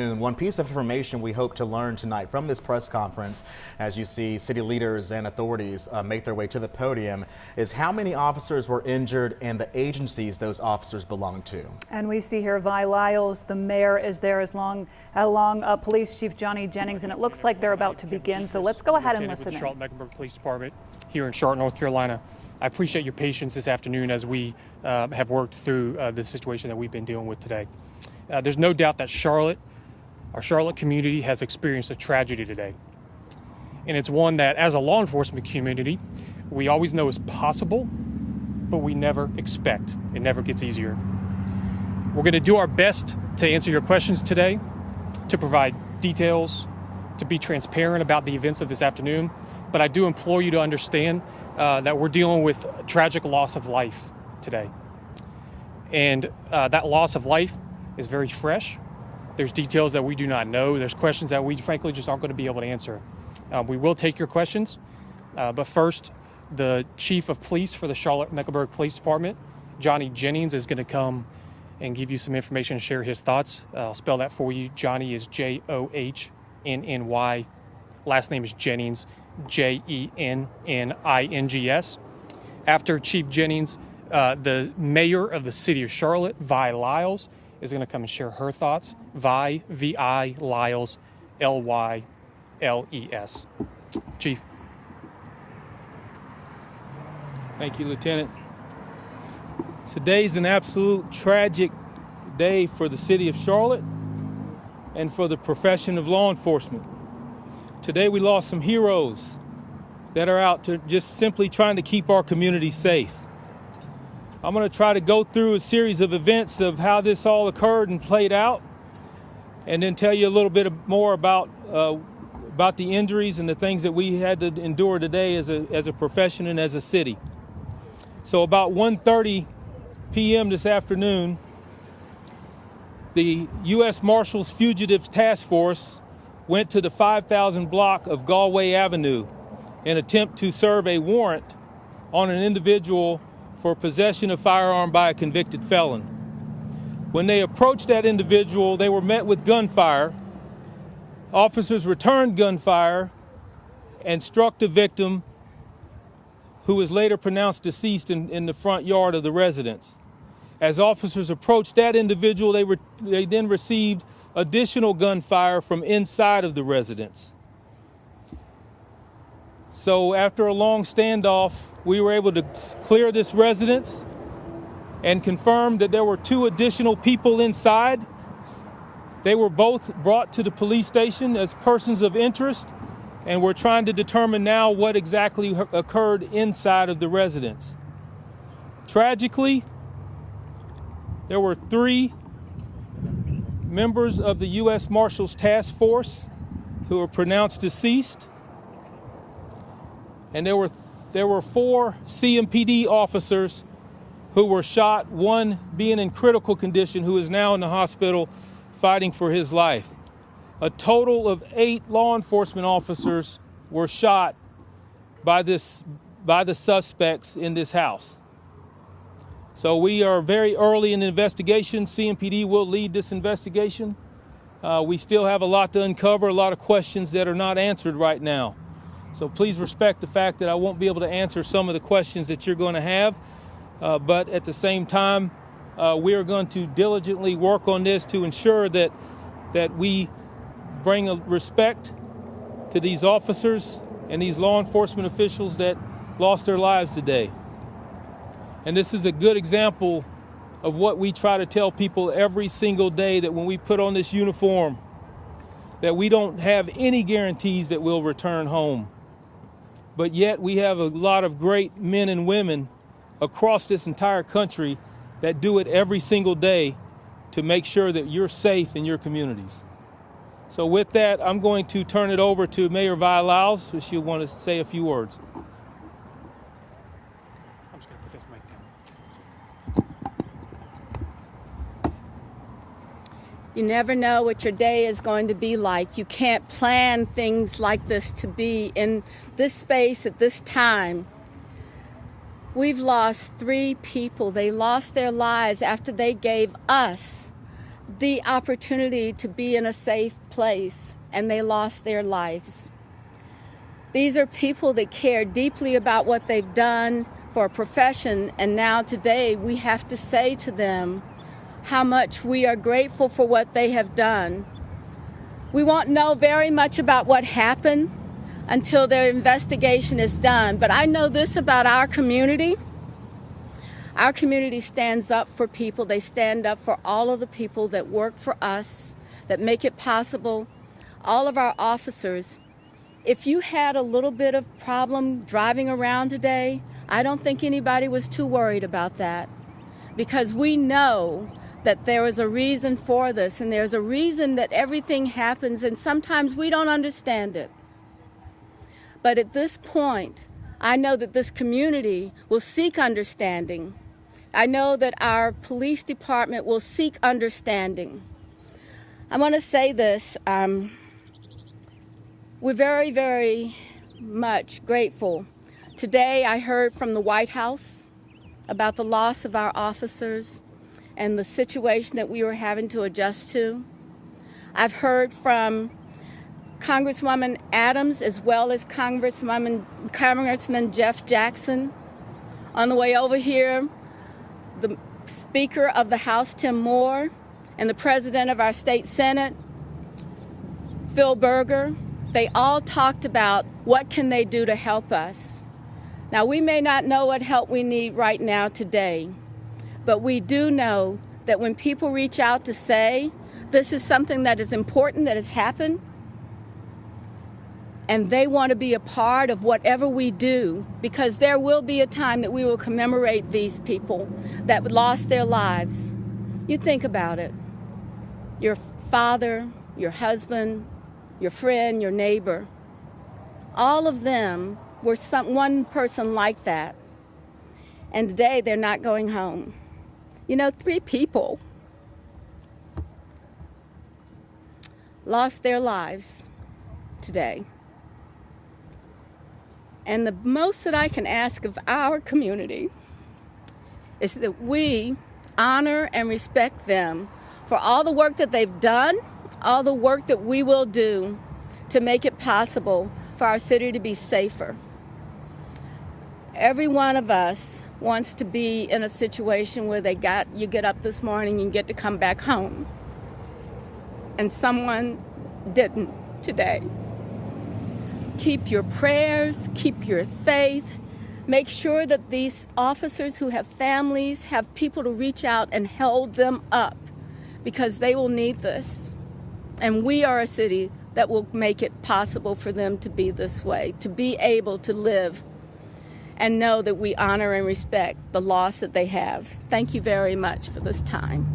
One piece of information we hope to learn tonight from this press conference, as you see city leaders and authorities make their way to the podium, is how many officers were injured and the agencies those officers belong to. And we see here Vi Lyles, the mayor, is there along Police Chief Johnny Jennings, and it looks like they're about to begin. So let's go ahead and listen in. Charlotte-Mecklenburg Police Department here in Charlotte, North Carolina. I appreciate your patience this afternoon as we have worked through the situation that we've been dealing with today. There's no doubt that our Charlotte community has experienced a tragedy today. And it's one that, as a law enforcement community, we always know is possible, but we never expect. It never gets easier. We're going to do our best to answer your questions today, to provide details, to be transparent about the events of this afternoon. But I do implore you to understand that we're dealing with a tragic loss of life today. And that loss of life is very fresh. There's details that we do not know. There's questions that we frankly just aren't going to be able to answer. We will take your questions, but first, the Chief of Police for the Charlotte-Mecklenburg Police Department, Johnny Jennings, is going to come and give you some information and share his thoughts. I'll spell that for you. Johnny is Johnnny. Last name is Jennings, Jennings. After Chief Jennings, the mayor of the city of Charlotte, Vi Lyles, is going to come and share her thoughts. Vi, V-I, Lyles, L-Y-L-E-S. Chief. Thank you, Lieutenant. Today's an absolute tragic day for the city of Charlotte and for the profession of law enforcement. Today we lost some heroes that are out to just simply trying to keep our community safe. I'm going to try to go through a series of events of how this all occurred and played out, and then tell you a little bit more about the injuries and the things that we had to endure today as a profession and as a city. So about 1:30 p.m. this afternoon, the U.S. Marshals Fugitive Task Force went to the 5000 block of Galloway Avenue in an attempt to serve a warrant on an individual for possession of firearm by a convicted felon. When they approached that individual, they were met with gunfire. Officers returned gunfire and struck the victim, who was later pronounced deceased in the front yard of the residence. As officers approached that individual, they then received additional gunfire from inside of the residence. So after a long standoff, we were able to clear this residence and confirm that there were 2 additional people inside. They were both brought to the police station as persons of interest, and we're trying to determine now what exactly occurred inside of the residence. Tragically, there were 3 members of the U.S. Marshals Task Force who were pronounced deceased, and there were 4 CMPD officers who were shot, one being in critical condition who is now in the hospital fighting for his life. A total of 8 law enforcement officers were shot by the suspects in this house. So we are very early in the investigation. CMPD will lead this investigation. We still have a lot to uncover, a lot of questions that are not answered right now. So please respect the fact that I won't be able to answer some of the questions that you're going to have. But at the same time, we are going to diligently work on this to ensure that we bring a respect to these officers and these law enforcement officials that lost their lives today. And this is a good example of what we try to tell people every single day, that when we put on this uniform, that we don't have any guarantees that we'll return home. But yet we have a lot of great men and women across this entire country that do it every single day to make sure that you're safe in your communities. So with that, I'm going to turn it over to Mayor Vi Lyles, so she'll want to say a few words. I'm just going to put this mic down. You never know what your day is going to be like. You can't plan things like this to be in this space at this time. We've lost 3 people. They lost their lives after they gave us the opportunity to be in a safe place, and they lost their lives. These are people that care deeply about what they've done for a profession, and now today we have to say to them how much we are grateful for what they have done. We won't know very much about what happened until their investigation is done, but I know this about our community. Our community stands up for people. They stand up for all of the people that work for us, that make it possible, all of our officers. If you had a little bit of problem driving around today, I don't think anybody was too worried about that, because we know that there is a reason for this, and there's a reason that everything happens, and sometimes we don't understand it. But at this point, I know that this community will seek understanding. I know that our police department will seek understanding. I want to say this. We're very, very much grateful. Today I heard from the White House about the loss of our officers and the situation that we were having to adjust to. I've heard from Congresswoman Adams as well as Congressman Jeff Jackson. On the way over here, the Speaker of the House, Tim Moore, and the President of our State Senate, Phil Berger, they all talked about what can they do to help us. Now, we may not know what help we need right now today, but we do know that when people reach out to say this is something that is important that has happened, and they want to be a part of whatever we do, because there will be a time that we will commemorate these people that lost their lives. You think about it. Your father, your husband, your friend, your neighbor, all of them were one person like that. And today they're not going home. You know, 3 people lost their lives today. And the most that I can ask of our community is that we honor and respect them for all the work that they've done, all the work that we will do to make it possible for our city to be safer. Every one of us wants to be in a situation where you get up this morning and get to come back home. And someone didn't today. Keep your prayers, keep your faith. Make sure that these officers who have families have people to reach out and hold them up, because they will need this. And we are a city that will make it possible for them to be this way, to be able to live and know that we honor and respect the loss that they have. Thank you very much for this time.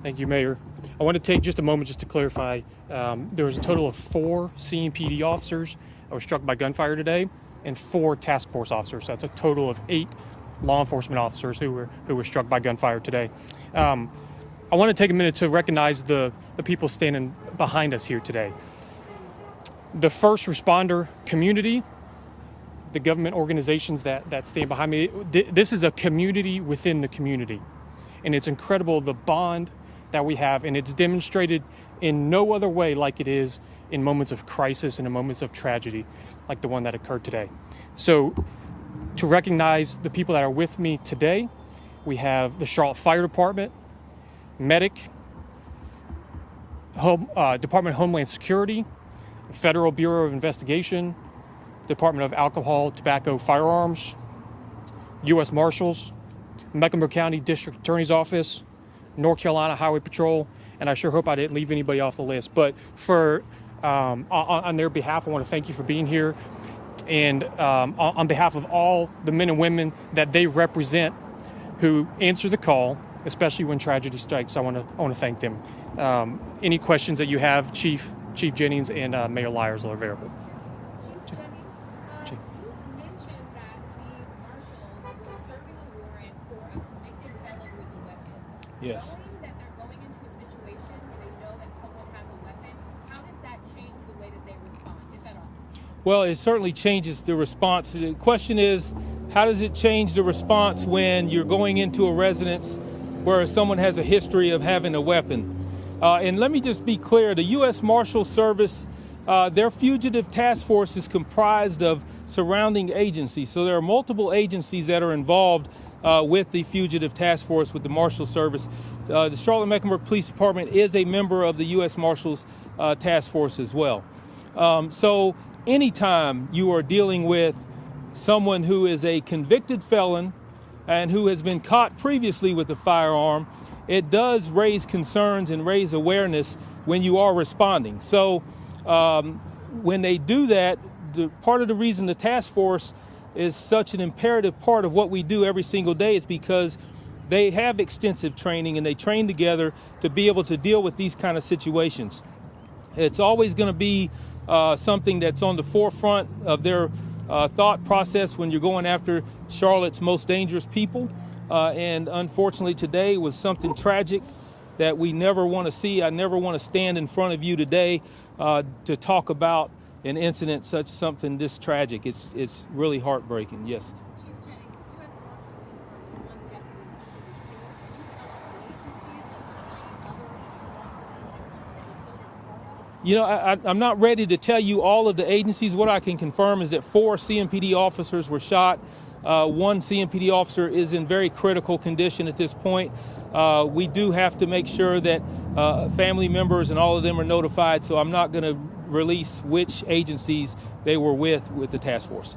Thank you, Mayor. I want to take just a moment just to clarify. There was a total of 4 CMPD officers that were struck by gunfire today, and 4 task force officers. So that's a total of 8 law enforcement officers who were struck by gunfire today. I want to take a minute to recognize the people standing behind us here today. The first responder community, the government organizations that stand behind me. This is a community within the community, and it's incredible the bond that we have, and it's demonstrated in no other way like it is in moments of crisis and in moments of tragedy like the one that occurred today. So to recognize the people that are with me today, we have the Charlotte Fire Department, Medic, Department of Homeland Security, Federal Bureau of Investigation, Department of Alcohol, Tobacco, Firearms, U.S. Marshals, Mecklenburg County District Attorney's Office, North Carolina Highway Patrol, and I sure hope I didn't leave anybody off the list. But for on their behalf, I want to thank you for being here. And on behalf of all the men and women that they represent who answer the call, especially when tragedy strikes, I want to thank them. Any questions that you have, Chief Jennings and Mayor Lyers are available. Chief Jennings, you mentioned that these marshals were serving a warrant for a convicted fellow with a weapon. Yes. Knowing that they're going into a situation where they know that someone has a weapon, how does that change the way that they respond, if at all? Well, it certainly changes the response. The question is, how does it change the response when you're going into a residence where someone has a history of having a weapon? And let me just be clear, the U.S. Marshals Service, their fugitive task force is comprised of surrounding agencies. So there are multiple agencies that are involved with the fugitive task force with the Marshals Service. The Charlotte-Mecklenburg Police Department is a member of the U.S. Marshals Task Force as well. So anytime you are dealing with someone who is a convicted felon and who has been caught previously with a firearm, it does raise concerns and raise awareness when you are responding. So when they do that, part of the reason the task force is such an imperative part of what we do every single day is because they have extensive training and they train together to be able to deal with these kind of situations. It's always going to be something that's on the forefront of their thought process when you're going after Charlotte's most dangerous people. And unfortunately today was something tragic that we never want to see. I never want to stand in front of you today to talk about an incident such something this tragic. It's really heartbreaking, yes. You know, I'm not ready to tell you all of the agencies. What I can confirm is that 4 CMPD officers were shot. 1 CMPD officer is in very critical condition at this point. We do have to make sure that family members and all of them are notified, so I'm not going to release which agencies they were with the task force.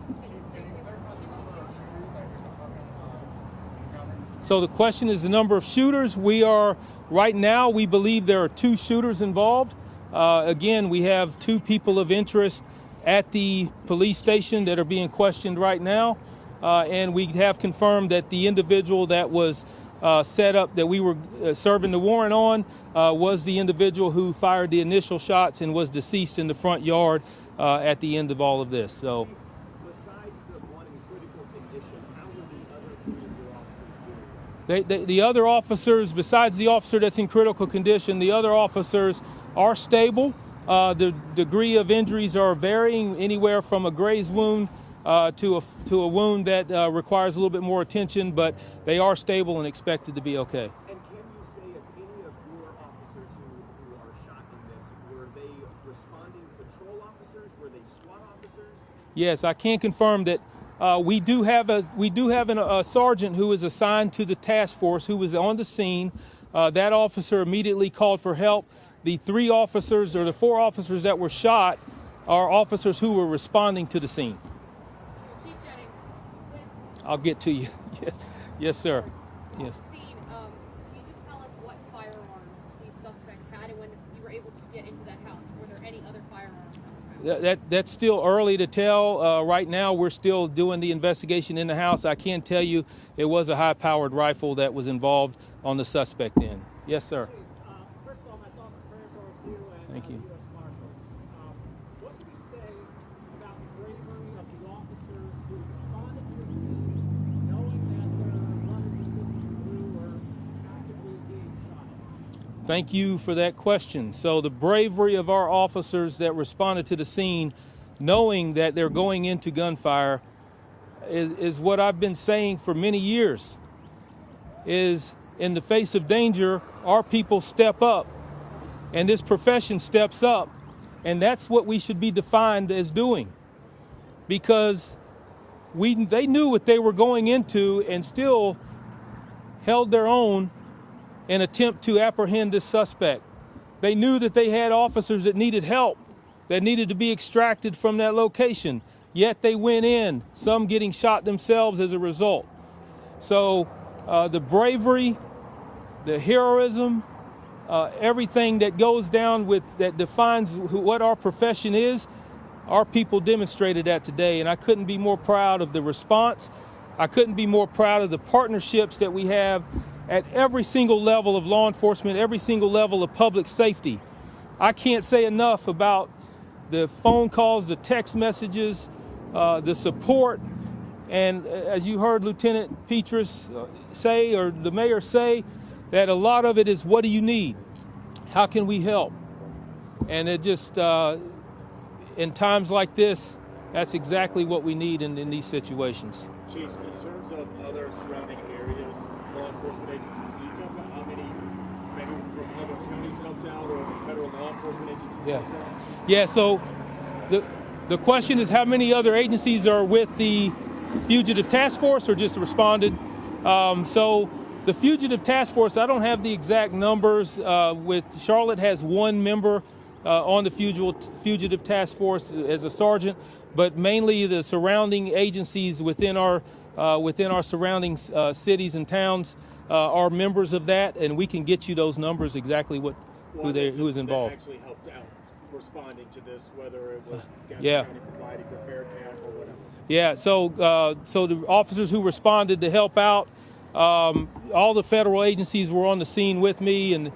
So the question is the number of shooters. Right now, we believe there are 2 shooters involved. Again, we have 2 people of interest at the police station that are being questioned right now. And we have confirmed that the individual that was set up, that we were serving the warrant on, was the individual who fired the initial shots and was deceased in the front yard at the end of all of this. So, besides the one in critical condition, how were the other officers doing? the other officers, besides the officer that's in critical condition, the other officers are stable. The degree of injuries are varying, anywhere from a graze wound to a wound that requires a little bit more attention, but they are stable and expected to be okay. And can you say if any of your officers who are shot in this, were they responding patrol officers? Were they SWAT officers? Yes, I can confirm that we do have a sergeant who is assigned to the task force who was on the scene. That officer immediately called for help. The 3 officers or the 4 officers that were shot are officers who were responding to the scene. Chief Jennings, I'll get to you. Yes, sir. Yes. scene, can you just tell us what firearms these suspects had and when you were able to get into that house? Were there any other firearms on the house? That's still early to tell. Right now, we're still doing the investigation in the house. I can tell you it was a high-powered rifle that was involved on the suspect end. Yes, sir. First of all, my thoughts and prayers are with you and Thank you. U.S. Marshals. What can you say about the bravery of the officers who responded to the scene knowing that their brothers and sisters in blue were actively being shot? Thank you for that question. So the bravery of our officers that responded to the scene, knowing that they're going into gunfire, is what I've been saying for many years, is in the face of danger, our people step up, and this profession steps up, and that's what we should be defined as doing, because they knew what they were going into and still held their own in attempt to apprehend this suspect. They knew that they had officers that needed help, that needed to be extracted from that location, yet they went in, some getting shot themselves as a result. So the bravery, the heroism, everything that goes down with that defines what our profession is, our people demonstrated that today, and I couldn't be more proud of the response. I couldn't be more proud of the partnerships that we have at every single level of law enforcement, every single level of public safety. I can't say enough about the phone calls, the text messages, the support, and as you heard Lieutenant Petrus say, or the mayor say, that a lot of it is, what do you need? How can we help? And it just, in times like this, That's exactly what we need in these situations. Chief, in terms of other surrounding areas, law enforcement agencies, can you talk about how many maybe from other counties helped out or federal law enforcement agencies helped out? Yeah, so the question is how many other agencies are with the Fugitive Task Force or just responded? So the Fugitive Task Force, I don't have the exact numbers. With Charlotte has one member on the Fugitive Task Force as a sergeant, but mainly the surrounding agencies within our surrounding cities and towns are members of that, and we can get you those numbers exactly who is involved. That actually helped out responding to this, whether it was Yeah. County providing repair camp or whatever. Yeah, so the officers who responded to help out, all the federal agencies were on the scene with me, and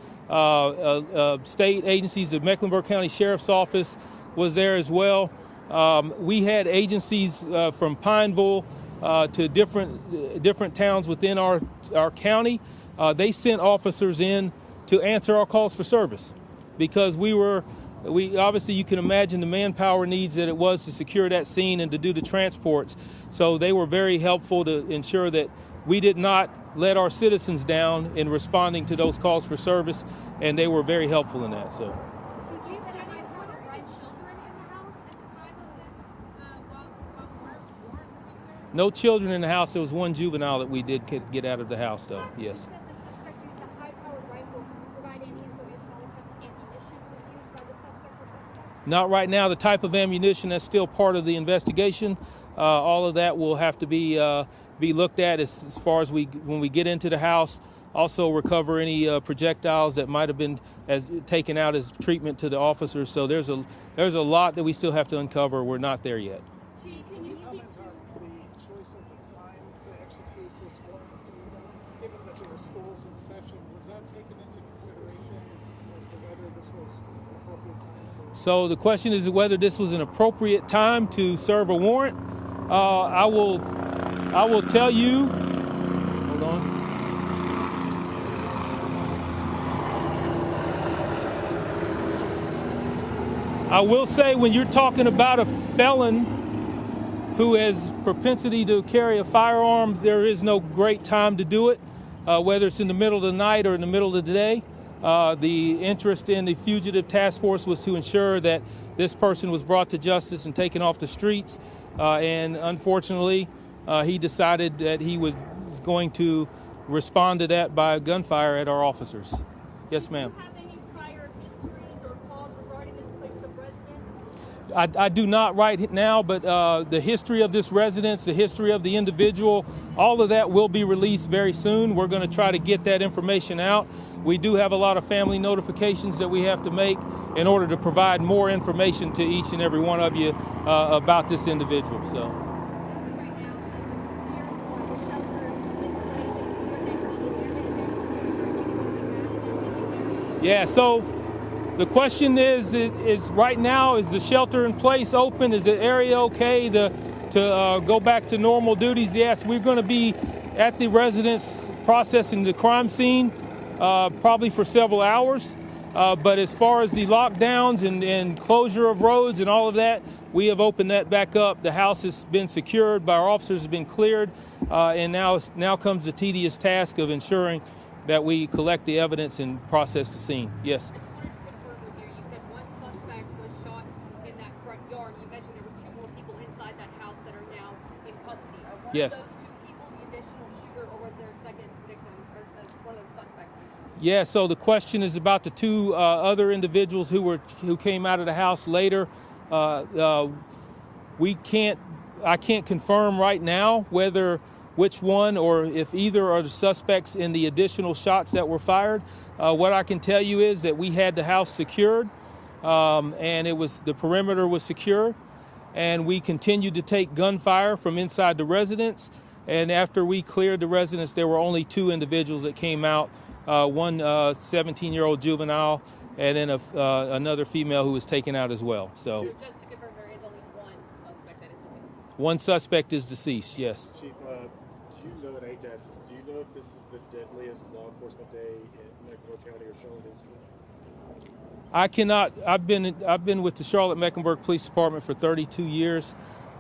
state agencies, the Mecklenburg County Sheriff's Office was there as well. We had agencies from Pineville to different towns within our county. They sent officers in to answer our calls for service because we obviously, you can imagine the manpower needs that it was to secure that scene and to do the transports. So they were very helpful to ensure that we did not let our citizens down in responding to those calls for service, and they were very helpful in that. So. Chief, were there children in the house at the time of this, while the warrant was being served? No children in the house. There was one juvenile that we did get out of the house, though. Yes. You said the suspect used a high-powered rifle. Can you provide any information on what type of ammunition was used by the suspect or suspects? Not right now. The type of ammunition, that's still part of the investigation. All of that will have to be looked at as far as when we get into the house. Also recover any projectiles that might have been taken out as treatment to the officers. So there's a lot that we still have to uncover. We're not there yet. Chief, can you speak to the choice of the time to execute this warrant, given that there were schools in session? Was that taken into consideration as to whether this was an appropriate time? So the question is whether this was an appropriate time to serve a warrant. I will tell you. Hold on. I will say when you're talking about a felon who has propensity to carry a firearm, there is no great time to do it, whether it's in the middle of the night or in the middle of the day. The interest in the Fugitive Task Force was to ensure that this person was brought to justice and taken off the streets. And unfortunately, he decided that he was going to respond to that by gunfire at our officers. Yes, ma'am. Do you have any prior histories or calls regarding this place of residence? I do not right now, but the history of this residence, the history of the individual, all of that will be released very soon. We're going to try to get that information out. We do have a lot of family notifications that we have to make in order to provide more information to each and every one of you about this individual. So. Right now, the shelter with the Yeah, so the question is right now, is the shelter in place open? Is the area okay to go back to normal duties? Yes, we're going to be at the residence processing the crime scene probably for several hours. But as far as the lockdowns and closure of roads and all of that, we have opened that back up. The house has been secured, by our officers have been cleared, and now comes the tedious task of ensuring that we collect the evidence and process the scene. Yes. I just wanted to confirm with you. You said one suspect was shot in that front yard. You mentioned there were two more people inside that house that are now in custody. Are one Yes. of those two people the additional shooter, or was there a second victim, or one of those suspects? Yeah, so the question is about the two other individuals who came out of the house later. I can't confirm right now which one or if either are the suspects in the additional shots that were fired. What I can tell you is that we had the house secured, and the perimeter was secure, and we continued to take gunfire from inside the residence. And after we cleared the residence, there were only two individuals that came out. One 17-year-old juvenile, and then another female who was taken out as well. So Just to confirm, there is only one suspect that is deceased. one suspect is deceased, yes. Chief, do you know, and I hate to ask this, do you know if this is the deadliest law enforcement day in Mecklenburg County or Charlotte history? I cannot. I've been with the Charlotte-Mecklenburg Police Department for 32 years.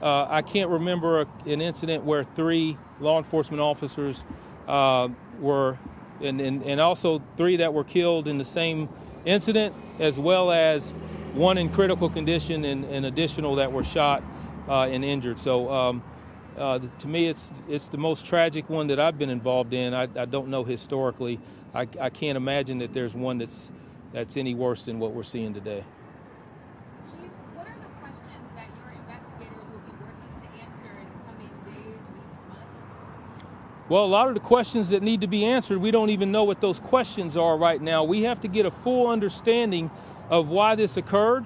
I can't remember an incident where 3 law enforcement officers were, and also 3 that were killed in the same incident, as well as 1 in critical condition and additional that were shot and injured. So to me, it's the most tragic one that I've been involved in. I don't know historically. I can't imagine that there's one that's any worse than what we're seeing today. Chief, what are the questions that your investigators will be working to answer in the coming days, weeks, months? Well, a lot of the questions that need to be answered, we don't even know what those questions are right now. We have to get a full understanding of why this occurred,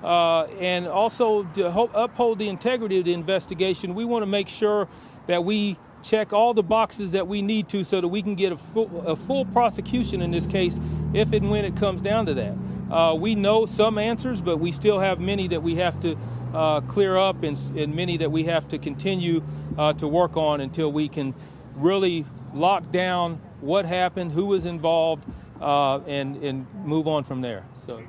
and also to uphold the integrity of the investigation. We want to make sure that we check all the boxes that we need to so that we can get a full prosecution in this case if and when it comes down to that. We know some answers, but we still have many that we have to clear up and many that we have to continue to work on until we can really lock down what happened, who was involved, and move on from there. So.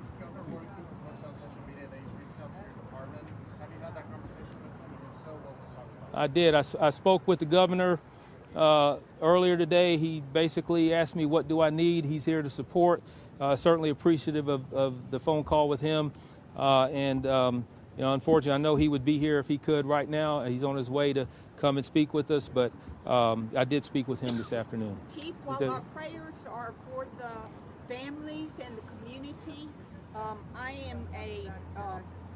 I did. I spoke with the governor earlier today. He basically asked me, what do I need? He's here to support. Certainly appreciative of the phone call with him. Unfortunately, I know he would be here if he could right now. He's on his way to come and speak with us, but I did speak with him this afternoon. Chief, while our prayers are for the families and the community, I am a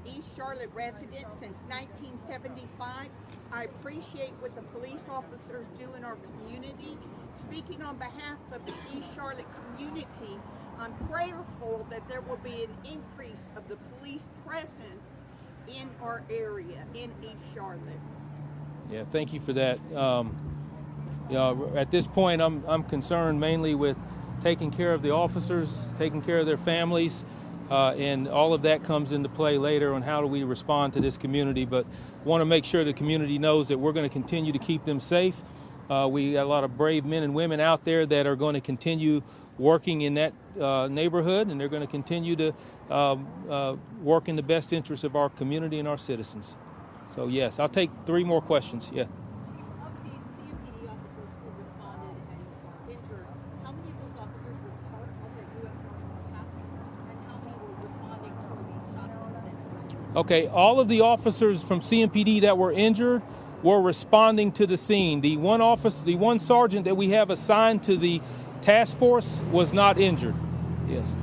East Charlotte resident since 1975. I appreciate what the police officers do in our community. Speaking on behalf of the East Charlotte community, I'm prayerful that there will be an increase of the police presence in our area, in East Charlotte. Yeah, thank you for that. At this point, I'm concerned mainly with taking care of the officers, taking care of their families, and all of that comes into play later on how do we respond to this community. But want to make sure the community knows that we're going to continue to keep them safe. We got a lot of brave men and women out there that are going to continue working in that neighborhood, and they're going to continue to work in the best interest of our community and our citizens. So yes, I'll take 3 more questions. Yeah. Chief, of the CMPD officers who responded and injured, how many of those officers were part of the U.S. Marshals Task Force, and how many were responding to the shots and injuries? Okay, all of the officers from CMPD that were injured were responding to the scene. The one sergeant that we have assigned to the task force was not injured. Yes.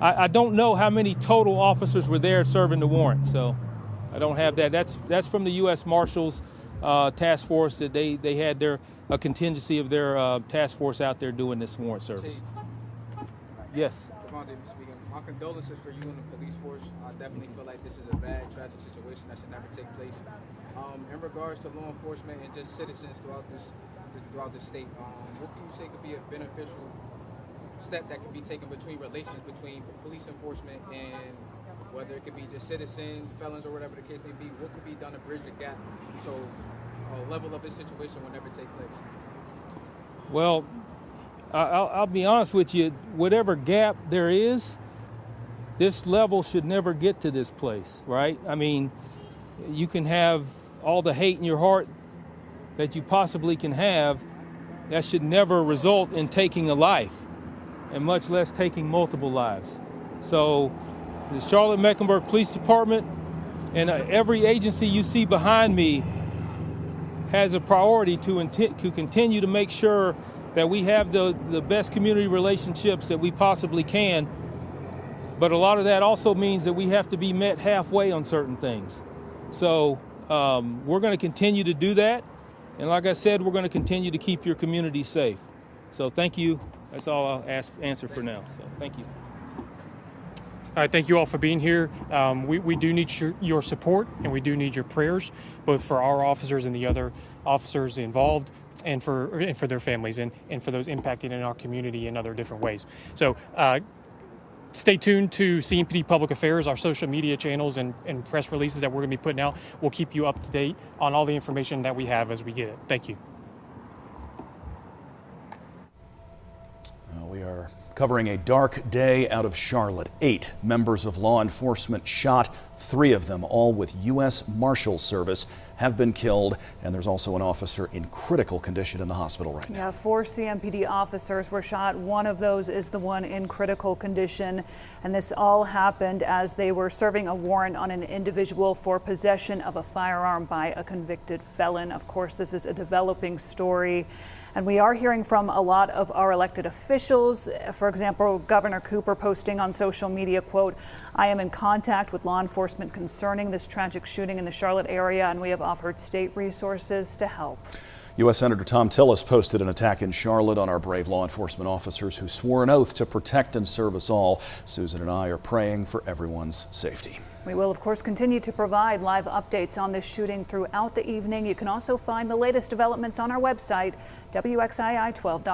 I don't know how many total officers were there serving the warrant, so I don't have that. That's from the U.S. Marshals Task Force, that they had a contingency of their task force out there doing this warrant service. Yes. Speaking. My condolences for you and the police force. I definitely feel like this is a bad, tragic situation that should never take place. In regards to law enforcement and just citizens throughout the state, what can you say could be a beneficial step that could be taken between relations between police enforcement and whether it could be just citizens, felons, or whatever the case may be? What could be done to bridge the gap so a level of this situation will never take place? Well, I'll be honest with you, whatever gap there is, this level should never get to this place, right? I mean, you can have all the hate in your heart that you possibly can have. That should never result in taking a life, and much less taking multiple lives. So the Charlotte-Mecklenburg Police Department and every agency you see behind me has a priority to continue to make sure that we have the best community relationships that we possibly can. But a lot of that also means that we have to be met halfway on certain things. So we're going to continue to do that. And like I said, we're going to continue to keep your community safe. So thank you. That's all I'll answer for now. So thank you. All right, thank you all for being here. We do need your support, and we do need your prayers, both for our officers and the other officers involved, and for their families, and for those impacted in our community in other different ways. So stay tuned to CMPD Public Affairs, our social media channels and press releases that we're going to be putting out. We'll keep you up to date on all the information that we have as we get it. Thank you. We are Covering a dark day out of Charlotte. 8 members of law enforcement shot. 3 of them, all with U.S. Marshals Service, have been killed. And there's also an officer in critical condition in the hospital right now. Yeah, 4 CMPD officers were shot. One of those is the one in critical condition. And this all happened as they were serving a warrant on an individual for possession of a firearm by a convicted felon. Of course, this is a developing story. And we are hearing from a lot of our elected officials. For example, Governor Cooper posting on social media, quote, "I am in contact with law enforcement concerning this tragic shooting in the Charlotte area, and we have offered state resources to help." U.S. Senator Tom Tillis posted an attack in Charlotte on our brave law enforcement officers who swore an oath to protect and serve us all. Susan and I are praying for everyone's safety. We will, of course, continue to provide live updates on this shooting throughout the evening. You can also find the latest developments on our website, WXII12.com.